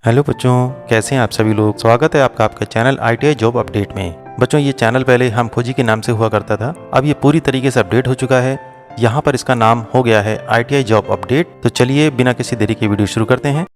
Hello बच्चों, कैसे हैं आप सभी लोग। स्वागत है आपका आपके चैनल ITI जॉब अपडेट में। बच्चों, ये चैनल पहले हम खोजी के नाम से हुआ करता था, अब ये पूरी तरीके से अपडेट हो चुका है। यहाँ पर इसका नाम हो गया है ITI जॉब अपडेट। तो चलिए बिना किसी देरी के वीडियो शुरू करते हैं।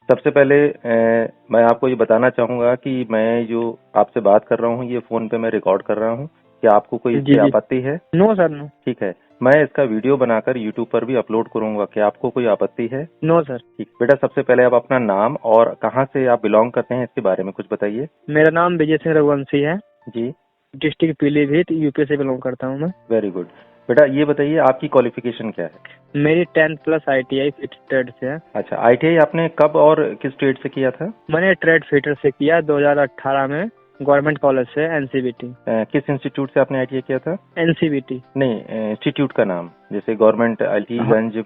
सबसे पहले मैं आपको ये बताना चाहूँगा कि मैं जो आपसे बात कर रहा हूँ ये फ़ोन पे मैं रिकॉर्ड कर रहा हूँ। क्या आपको कोई जी इससे जी। आपत्ति है? No sir, no. ठीक है, मैं इसका वीडियो बनाकर यूट्यूब पर भी अपलोड करूँगा। क्या आपको कोई आपत्ति है? No sir. ठीक बेटा, सबसे पहले आप अपना नाम और कहाँ से आप बिलोंग करते हैं इसके बारे में कुछ बताइए। मेरा नाम विजय सिंह रघुवंशी है। जी, डिस्ट्रिक्ट पीलीभीत, यूपी से बिलोंग करता हूँ मैं। Very good. बेटा ये बताइए आपकी क्वालिफिकेशन क्या है? मेरी 10th plus ITI fit trade से है। अच्छा, ITI आपने कब और किस ट्रेड से किया था? मैंने ट्रेड फिटर से किया 2018 में, गवर्नमेंट कॉलेज से, NCVT। किस इंस्टीट्यूट से आपने ITI किया था? NCVT। नहीं, इंस्टीट्यूट का नाम जैसे गवर्नमेंट हाँ, अलीगंज।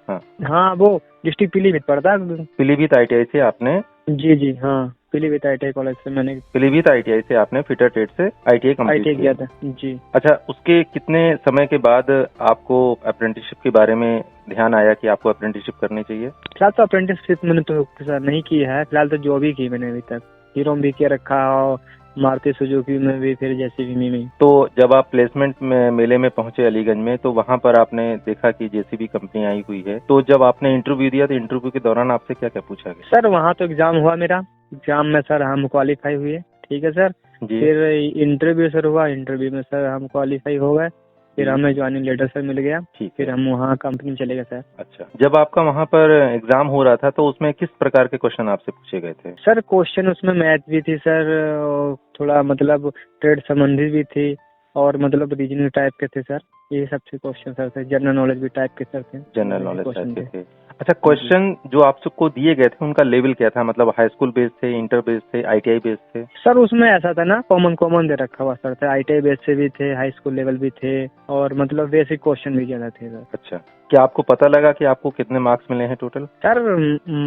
हाँ, हाँ वो डिस्ट्रिक्ट पीलीभीत पड़ता है। पीलीभीत ITI से आपने जी जी, हाँ पीलीभीत ITI कॉलेज से मैंने पीलीभीत ITI से आपने फिटर ट्रेड से ITI कंप्लीट ITI किया। किया था। जी। अच्छा, उसके कितने समय के बाद आपको अप्रेंटिसशिप के बारे में ध्यान आया कि आपको अप्रेंटिसशिप करनी चाहिए? फिलहाल तो अप्रेंटिसशिप मैंने तो सर नहीं की है, फिलहाल तो जॉब ही की मैंने अभी तक। हीरो में भी किया रखा और मारुति सुजुकी में भी, फिर JCB में भी। तो जब आप प्लेसमेंट में मेले में पहुंचे अलीगंज में, तो वहां पर आपने देखा कि JCB कंपनी आई हुई है, तो जब आपने इंटरव्यू दिया तो इंटरव्यू के दौरान आपसे क्या क्या पूछा गया? सर वहाँ तो एग्जाम हुआ मेरा, एग्जाम में सर हम क्वालिफाई हुए, ठीक है सर। जी, फिर इंटरव्यू सर हुआ, इंटरव्यू में सर हम क्वालिफाई हो गए, फिर जी। हमें ज्वाइनिंग लेटर सर मिल गया। ठीक फिर है। हम वहाँ कंपनी में चले गए सर। अच्छा, जब आपका वहां पर एग्जाम हो रहा था तो उसमें किस प्रकार के क्वेश्चन आपसे पूछे गए थे? सर क्वेश्चन उसमें मैथ भी थी सर, और थोड़ा मतलब ट्रेड संबंधी भी थी, और मतलब रीजनिंग टाइप के थे सर। ये सब थे क्वेश्चन सर थे, जनरल नॉलेज भी टाइप के सर थे। जनरल ऐसे नॉलेज टाइप क्वेश्चन के थे। थे। अच्छा, क्वेश्चन जो आप सबको दिए गए थे उनका लेवल क्या था? मतलब हाई स्कूल बेस्ड थे, इंटर बेस्ड थे, ITI बेस्ड थे? सर उसमें ऐसा था ना, कॉमन कॉमन दे रखा हुआ सर था। ITI बेस से भी थे, हाई स्कूल लेवल भी थे, और मतलब बेसिक क्वेश्चन भी ज्यादा थे सर। अच्छा, क्या आपको पता लगा कि आपको कितने मार्क्स मिले हैं टोटल? सर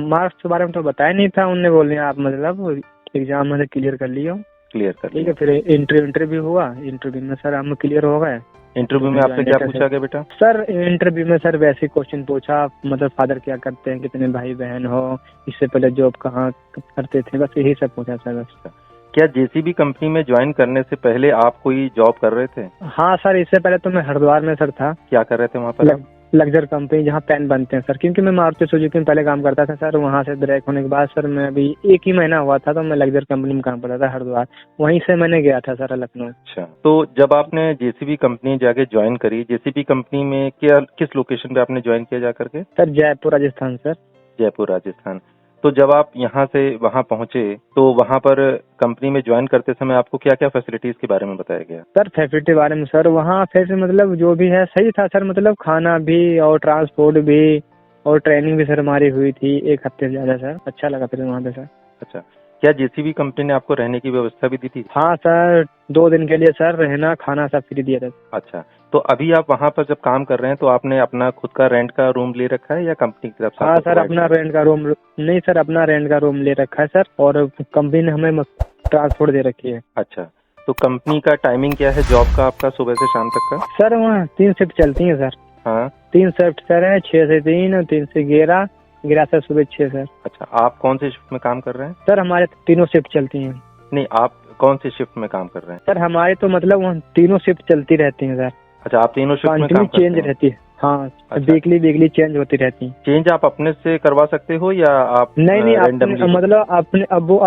मार्क्स के बारे में तो बताया नहीं था उनने, बोले आप मतलब एग्जाम में क्लियर कर लियो। क्लियर कर ठीक लिया। है, फिर इंटरव्यू हुआ, इंटरव्यू में सर हम क्लियर हो गए। इंटरव्यू में आपसे क्या पूछा गया बेटा? सर इंटरव्यू में सर बेसिक क्वेश्चन पूछा, मतलब फादर क्या करते हैं, कितने भाई बहन हो, इससे पहले जॉब कहाँ करते थे, बस यही सब पूछा सर बस। क्या JCB कंपनी में ज्वाइन करने से पहले आप कोई जॉब कर रहे थे? हाँ सर, इससे पहले तो मैं हरिद्वार में सर था। क्या कर रहे थे वहाँ पर आप? लग्जर कंपनी, जहाँ पेन बनते हैं सर, क्योंकि मैं मारुति सुजुकी में पहले काम करता था सर। वहाँ से ब्रेक होने के बाद सर मैं अभी 1 ही महीना हुआ था, तो मैं लग्जर कंपनी में काम करता था हरिद्वार, वहीं से मैंने गया था सर लखनऊ। अच्छा, तो जब आपने JCB कंपनी जाके ज्वाइन करी, JCB कंपनी में क्या किस लोकेशन पे आपने ज्वाइन किया जाकर के? Sir Jaipur Rajasthan sir. जयपुर राजस्थान। तो जब आप यहाँ से वहाँ पहुँचे तो वहाँ पर कंपनी में ज्वाइन करते समय आपको क्या क्या फैसिलिटीज के बारे में बताया गया? सर फैसिलिटी बारे में सर, वहाँ फिर मतलब जो भी है सही था सर, मतलब खाना भी और ट्रांसपोर्ट भी और ट्रेनिंग भी सर हमारी हुई थी 1 हफ्ते से ज्यादा सर। अच्छा लगा फिर वहाँ पे सर। अच्छा, क्या JCB कंपनी ने आपको रहने की व्यवस्था भी दी थी? हाँ सर, 2 दिन के लिए सर रहना खाना सब फ्री दिया था। अच्छा, तो अभी आप वहाँ पर जब काम कर रहे हैं तो आपने अपना खुद का रेंट का रूम ले रखा है या कंपनी की तरफ से हाँ आपको सर, प्रोवाइड अपना रेंट का रूम नहीं सर, अपना रेंट का रूम ले रखा है सर, और कंपनी ने हमें ट्रांसपोर्ट दे रखी है। अच्छा, तो कंपनी का टाइमिंग क्या है जॉब का आपका सुबह से शाम तक का? सर वहाँ 3 शिफ्ट चलती है सर। हाँ। 3 शिफ्ट सर है, 6 से 3 और 3 से 11, 11 से सुबह 6 सर। अच्छा, आप कौन से शिफ्ट में काम कर रहे हैं? सर हमारे तीनों शिफ्ट चलती हैं। नहीं, आप कौन से शिफ्ट में काम कर रहे हैं? सर हमारे तो मतलब वहाँ तीनों शिफ्ट चलती रहती हैं सर। अच्छा, आप तीनों शिफ्ट में कंटिन्यू काम करते चेंज हैं? रहती है। हाँ, अच्छा। वीकली चेंज होती रहती है। चेंज आप अपने से करवा सकते हो या आप नहीं, रैंडमली? मतलब अपने अब वो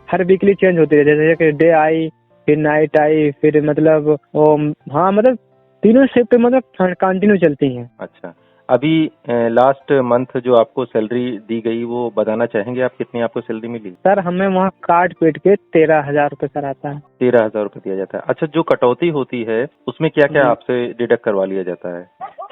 हर वीकली चेंज होती रहती है, जैसे कि डे आई, फिर नाइट आई, फिर मतलब हाँ मतलब तीनों शिफ्ट मतलब कंटिन्यू चलती हैं। अच्छा, अभी लास्ट मंथ जो आपको सैलरी दी गई वो बताना चाहेंगे आप, कितनी आपको सैलरी मिली? सर हमें वहाँ काट पीट के 13,000 रुपये सर आता है। 13,000 रुपये दिया जाता है। अच्छा, जो कटौती होती है उसमें क्या क्या जी। आपसे डिडक्ट करवा लिया जाता है?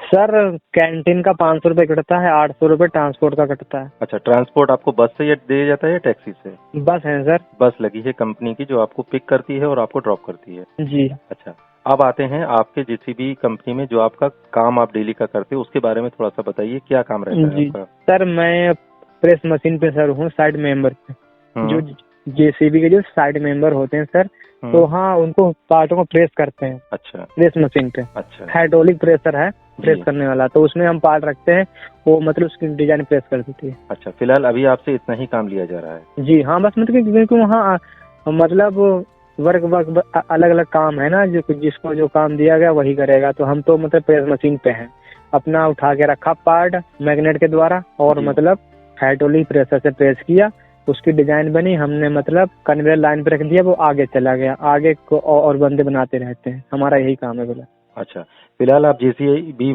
सर कैंटीन का 500 रुपये कटता है, 800 रुपये ट्रांसपोर्ट का कटता है। अच्छा, ट्रांसपोर्ट आपको बस से दिया जाता है या टैक्सी से? बस है सर। बस लगी है कंपनी की जो आपको पिक करती है और आपको ड्रॉप करती है। जी। अच्छा, अब आते हैं आपके JCB कंपनी में जो आपका काम आप डेली का करते हो उसके बारे में थोड़ा सा बताइए, क्या काम रहता है जी आपका? सर, मैं प्रेस मशीन पे सर हूँ, साइड मेंबर पे। जो जेसीबी के जो साइड मेंबर होते हैं सर, तो हाँ उनको पार्टों को प्रेस करते हैं। अच्छा। प्रेस मशीन पे अच्छा। हाइड्रोलिक प्रेशर है, प्रेस करने वाला, तो उसमें हम पार्ट रखते हैं, वो मतलब उसकी डिजाइन प्रेस कर देती है। अच्छा, फिलहाल अभी आपसे इतना ही काम लिया जा रहा है? जी हाँ, बस मतलब क्योंकि वहाँ मतलब वर्क वर्क अलग अलग काम है ना, जो जिसको जो काम दिया गया वही करेगा। तो हम तो मतलब प्रेस मशीन पे हैं, अपना उठा के रखा पार्ट मैग्नेट के द्वारा और मतलब हाइड्रोलिक प्रेशर से प्रेस किया, उसकी डिजाइन बनी, हमने मतलब कन्वेयर लाइन पे रख दिया, वो आगे चला गया, आगे को और बंदे बनाते रहते हैं, हमारा यही काम है बोला। अच्छा, फिलहाल आप जेसीबी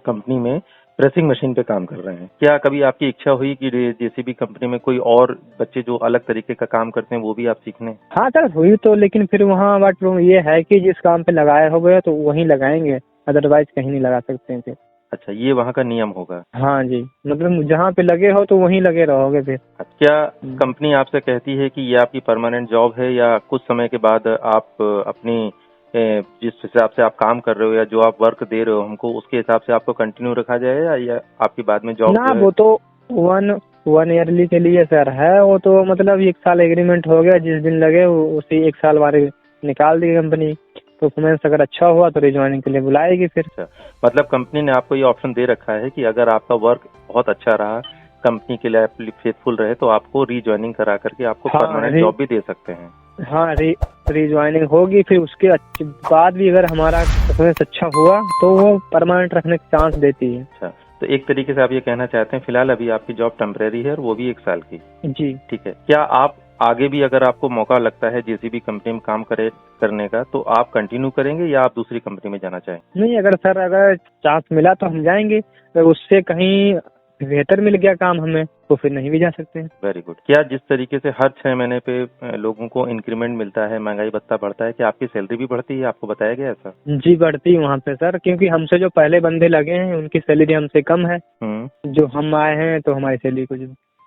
कंपनी में प्रेसिंग मशीन पे काम कर रहे हैं। क्या कभी आपकी इच्छा हुई कि जेसीबी कंपनी में कोई और बच्चे जो अलग तरीके का काम करते हैं वो भी आप सीखने? हाँ सर हुई तो, लेकिन फिर वहाँ बट ये है कि जिस काम पे लगाए हो गए तो वहीं लगाएंगे, अदरवाइज कहीं नहीं लगा सकते हैं फिर। अच्छा, ये वहाँ का नियम होगा? हाँ जी, मतलब जहाँ पे लगे हो तो वहीं लगे रहोगे फिर। क्या कंपनी आपसे कहती है कि ये आपकी परमानेंट जॉब है, या कुछ समय के बाद आप अपनी जिस हिसाब से आप काम कर रहे हो या जो आप वर्क दे रहे हो हमको, उसके हिसाब से आपको कंटिन्यू रखा जाएगा, या आपकी बाद में जॉब? ना वो तो वन ईयरली के लिए सर है, वो तो मतलब 1 साल एग्रीमेंट हो गया, जिस दिन लगे उसी 1 साल बाद निकाल दी कंपनी। परफॉर्मेंस अगर अच्छा हुआ तो रिज्वाइनिंग के लिए बुलाएगी फिर। अच्छा, मतलब कंपनी ने आपको ये ऑप्शन दे रखा है कि अगर आपका वर्क बहुत अच्छा रहा, कंपनी के लिए फेथफुल रहे, तो आपको रीज्वाइनिंग करा करके आपको परमानेंट जॉब भी दे सकते हैं। हाँ, रीज्वाइनिंग होगी, फिर उसके बाद भी अगर हमारा परफॉर्मेंस अच्छा हुआ तो वो परमानेंट रखने का चांस देती है। अच्छा, तो एक तरीके से आप ये कहना चाहते हैं फिलहाल अभी आपकी जॉब टेम्परेरी है और वो भी 1 साल की? जी ठीक है। क्या आप आगे भी अगर आपको मौका लगता है जेसीबी कंपनी में काम करने का, तो आप कंटिन्यू करेंगे या आप दूसरी कंपनी में जाना चाहेंगे? नहीं, अगर चांस मिला तो हम जाएंगे, अगर उससे कहीं बेहतर मिल गया काम हमें तो फिर नहीं भी जा सकते हैं। Very good. क्या जिस तरीके से हर 6 महीने पे लोगों को इंक्रीमेंट मिलता है, महंगाई भत्ता बढ़ता है, क्या आपकी सैलरी भी बढ़ती है? आपको बताया गया ऐसा? जी बढ़ती है वहाँ पे सर, क्योंकि हमसे जो पहले बंदे लगे हैं उनकी सैलरी हमसे कम है, जो हम आए हैं तो हमारी सैलरी कुछ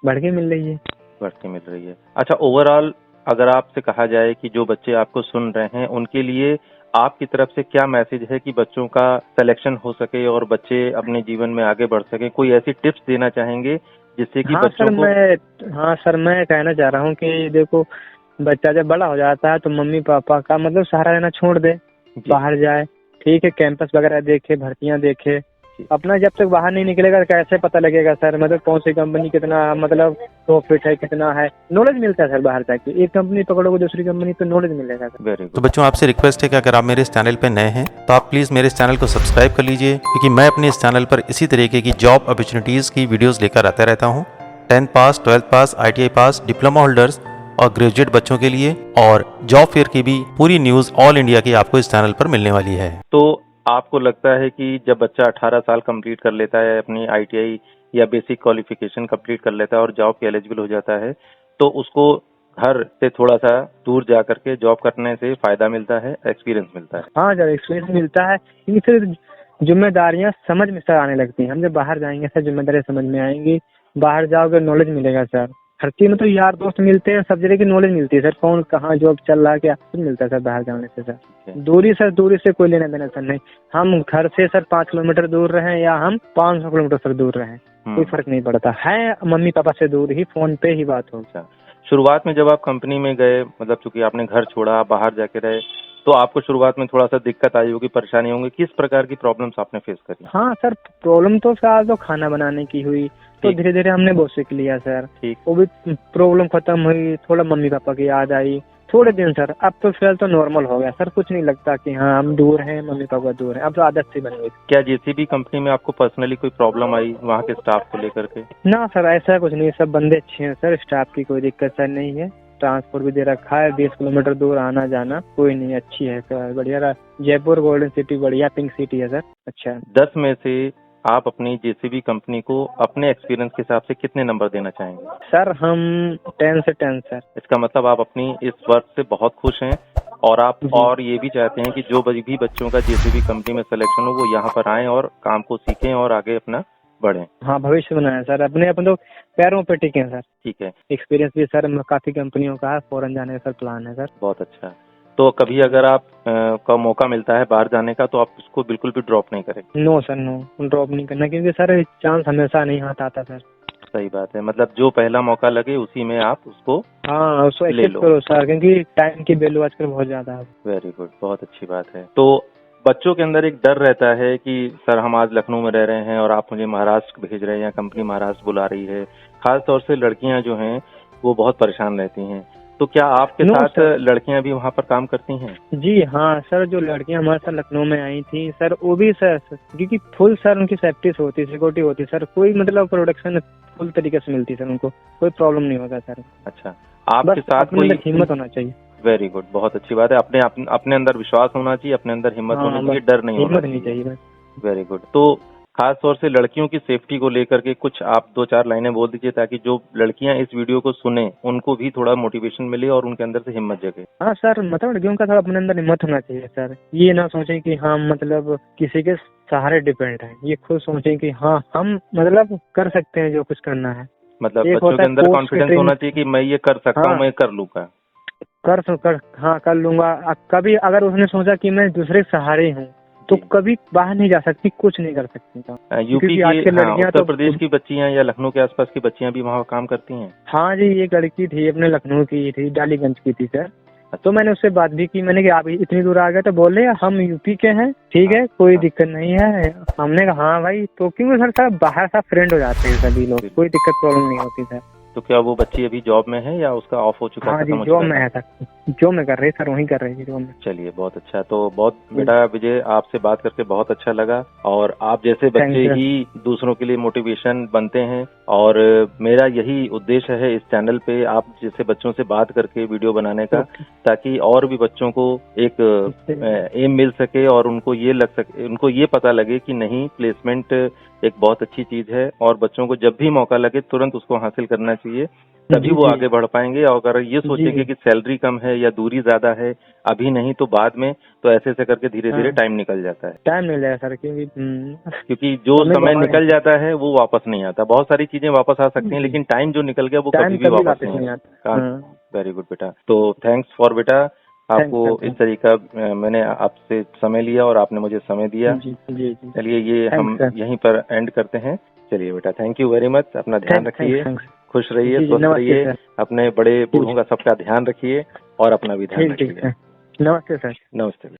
बढ़ के मिल रही है। बढ़ के मिल रही है। अच्छा, ओवरऑल अगर आपसे कहा जाए कि जो बच्चे आपको सुन रहे हैं उनके लिए आपकी तरफ से क्या मैसेज है कि बच्चों का सिलेक्शन हो सके और बच्चे अपने जीवन में आगे बढ़ सके? कोई ऐसी टिप्स देना चाहेंगे जिससे कि बच्चों को? हाँ सर, मैं कहना चाह रहा हूँ कि देखो, बच्चा जब बड़ा हो जाता है तो मम्मी पापा का मतलब सहारा लेना छोड़ दे, बाहर जाए, ठीक है, कैंपस वगैरह देखे, भर्तियां देखे। अपना जब तक बाहर नहीं निकलेगा कैसे पता लगेगा सर, मतलब कौन सी कंपनी कितना मतलब प्रॉफिट है, कितना है, नॉलेज मिलता है सर बाहर जाके। एक कंपनी पकड़ोगे दूसरी कंपनी तो नॉलेज मिलेगा सर। Very good. तो बच्चों आपसे रिक्वेस्ट है कि अगर आप मेरे इस चैनल पर नए हैं तो आप प्लीज़ मेरे इस चैनल को सब्सक्राइब कर लीजिए, क्योंकि मैं अपने इस चैनल पर इसी तरीके की जॉब अपॉर्चुनिटीज़ की वीडियोस लेकर आता रहता हूँ। 10th पास, 12th पास, ITI पास, डिप्लोमा होल्डर्स और ग्रेजुएट बच्चों के लिए, और जॉब फेयर की भी पूरी न्यूज़ ऑल इंडिया की आपको इस चैनल पर मिलने वाली है। तो आपको लगता है कि जब बच्चा 18 साल कंप्लीट कर लेता है, अपनी ITI या बेसिक क्वालिफिकेशन कंप्लीट कर लेता है और जॉब के एलिजिबल हो जाता है, तो उसको घर से थोड़ा सा दूर जा करके जॉब करने से फायदा मिलता है, एक्सपीरियंस मिलता है? हाँ जब एक्सपीरियंस मिलता है, क्योंकि फिर जिम्मेदारियां समझ में सर आने लगती हैं। हम जब बाहर जाएंगे सर जिम्मेदारियां समझ में आएंगी, बाहर जाओगे नॉलेज मिलेगा सर, हर चीज में तो यार दोस्त मिलते हैं, सब जगह की नॉलेज मिलती है सर, कौन कहाँ जॉब चल रहा है क्या कुछ मिलता है सर बाहर जाने से सर। दूरी से कोई लेना देना सर नहीं, हम घर से सर 5 किलोमीटर दूर रहें या हम 500 किलोमीटर सर दूर रहें, कोई फर्क नहीं पड़ता है, मम्मी पापा से दूर ही फोन पे ही बात हो। शुरुआत में जब आप कंपनी में गए, मतलब चूंकि आपने घर छोड़ा, बाहर जाके रहे, तो आपको शुरुआत में थोड़ा सा दिक्कत आई होगी, परेशानी होंगी, किस प्रकार की प्रॉब्लम्स आपने फेस करी? हाँ सर, प्रॉब्लम तो सर तो खाना बनाने की हुई, तो धीरे धीरे हमने बहुत सीख लिया सर, वो भी प्रॉब्लम खत्म हुई, थोड़ा मम्मी पापा की याद आई थोड़े दिन सर, अब तो फिलहाल तो नॉर्मल हो गया सर, कुछ नहीं लगता कि हाँ हम दूर हैं, मम्मी पापा दूर हैं, अब तो आदत से बन गई। क्या जेसीबी कंपनी में आपको पर्सनली कोई प्रॉब्लम आई वहाँ के स्टाफ को लेकर के? ना सर ऐसा कुछ नहीं, सब बंदे अच्छे हैं सर, स्टाफ की कोई दिक्कत सर नहीं है, ट्रांसपोर्ट भी दे रखा है, 20 किलोमीटर दूर आना जाना, कोई नहीं, अच्छी है सर, बढ़िया। जयपुर गोल्डन सिटी बढ़िया पिंक सिटी है सर। अच्छा, 10 में से आप अपनी जेसीबी कंपनी को अपने एक्सपीरियंस के हिसाब से कितने नंबर देना चाहेंगे? सर हम 10 से 10 सर। इसका मतलब आप अपनी इस वर्क से बहुत खुश हैं और आप और ये भी चाहते हैं कि जो भी बच्चों का जेसीबी कंपनी में सिलेक्शन हो वो यहाँ पर आएं और काम को सीखें और आगे अपना बढ़ें। हाँ, भविष्य बनाए सर, अपने तो पैरों पे टिके सर। ठीक है। एक्सपीरियंस भी सर काफी कंपनियों का है, फॉरेन जाने का प्लान है सर। बहुत अच्छा। तो कभी अगर आप का मौका मिलता है बाहर जाने का तो आप उसको बिल्कुल भी ड्रॉप नहीं करेंगे? नो सर, नो ड्रॉप नहीं करना, क्योंकि सर चांस हमेशा नहीं हाथ आता सर। सही बात है, मतलब जो पहला मौका लगे उसी में आप उसको हाँ, उसको ले एक्सेप्ट लो। करो सर, क्योंकि टाइम की वैल्यू आजकल बहुत ज्यादा है। वेरी गुड, बहुत अच्छी बात है। तो बच्चों के अंदर एक डर रहता है कि सर हम आज लखनऊ में रह रहे हैं और आप मुझे महाराष्ट्र भेज रहे हैं या कंपनी महाराष्ट्र बुला रही है। खास तौर से लड़कियां जो हैं वो बहुत परेशान रहती हैं। तो क्या आपके नो साथ सर। लड़कियां भी वहाँ पर काम करती हैं? जी हाँ सर, जो लड़कियां हमारे साथ लखनऊ में आई थी सर, वो भी सर क्योंकि फुल सर उनकी सेफ्टी होती, सिक्योरिटी होती सर, कोई मतलब प्रोडक्शन फुल तरीके से मिलती सर, उनको कोई प्रॉब्लम नहीं होगा सर। अच्छा, आपके बस साथ अपने कोई अंदर हिम्मत होना चाहिए। वेरी गुड, बहुत अच्छी बात है। अपने अंदर विश्वास होना चाहिए, अपने अंदर हिम्मत हाँ, होनी चाहिए, बस डर नहीं होना हिम्मत नहीं चाहिए। चाहिए बस। Very good. तो खास तौर से लड़कियों की सेफ्टी को लेकर के कुछ आप 2-4 लाइनें बोल दीजिए ताकि जो लड़कियां इस वीडियो को सुने उनको भी थोड़ा मोटिवेशन मिले और उनके अंदर से हिम्मत जगे। हाँ सर, मतलब लड़कियों का थोड़ा अपने अंदर हिम्मत होना चाहिए सर। ये ना सोचें कि हम मतलब किसी के सहारे डिपेंड हैं, ये खुद सोचें कि हाँ हम मतलब कर सकते हैं जो कुछ करना है। मतलब एक बच्चों होता के है अंदर कोर्स की कॉन्फिडेंस ट्रेनिंग। होना चाहिए कि मैं ये कर सकता हूँ, हाँ, मैं कर लूंगा। कर लूंगा। अब कभी अगर उसने सोचा कि मैं दूसरे के सहारे हूँ तो जी। कभी बाहर नहीं जा सकती, कुछ नहीं कर सकती। यूपी क्योंकि आज की, के हाँ, लड़कियां उत्तर तो प्रदेश की बच्चियां या लखनऊ के आसपास की बच्चियां भी वहाँ काम करती हैं? हाँ जी, एक लड़की थी अपने लखनऊ की थी, डालीगंज की थी सर। तो मैंने उससे बात भी की, मैंने कहा आप इतनी दूर आ गए, तो बोले हम यूपी के हैं, ठीक है, कोई दिक्कत नहीं है। हमने कहा हाँ भाई, तो क्योंकि सर सब बाहर सब फ्रेंड हो जाते हैं सभी लोग, कोई दिक्कत प्रॉब्लम नहीं होती सर। तो क्या वो बच्ची अभी जॉब में है या उसका ऑफ हो चुका, हाँ खत्म जी, हो जो चुका मैं था? है सर, जो मैं कर रही सर वही कर रही थी जो मैं। चलिए, बहुत अच्छा। तो बहुत बेटा विजय, आपसे बात करके बहुत अच्छा लगा और आप जैसे बच्चे Thank you। ही दूसरों के लिए मोटिवेशन बनते हैं और मेरा यही उद्देश्य है इस चैनल पे आप जैसे बच्चों से बात करके वीडियो बनाने का, ताकि और भी बच्चों को एक एम मिल सके और उनको ये लग सके, उनको ये पता लगे कि नहीं, प्लेसमेंट एक बहुत अच्छी चीज है और बच्चों को जब भी मौका लगे तुरंत उसको हासिल करना चाहिए, तभी वो आगे बढ़ पाएंगे। और अगर ये सोचेंगे कि सैलरी कम है या दूरी ज्यादा है, अभी नहीं तो बाद में, तो ऐसे ऐसे करके धीरे धीरे टाइम निकल जाता है। टाइम मिल जाएगा सर, क्योंकि जो समय निकल जाता है वो वापस नहीं आता। बहुत सारी चीजें वापस आ सकती हैं लेकिन टाइम जो निकल गया वो कभी भी वापस नहीं आता। वेरी गुड बेटा। तो थैंक्स फॉर बेटा, आपको इस तरीका मैंने आपसे समय लिया और आपने मुझे समय दिया। चलिए, ये हम यहीं पर एंड करते हैं। चलिए बेटा, थैंक यू वेरी मच। अपना ध्यान रखिए, खुश रहिए, स्वस्थ रहिए, अपने बड़े बूढ़ों का सबका ध्यान रखिए और अपना भी ध्यान रखिए। नमस्ते सर। नमस्ते।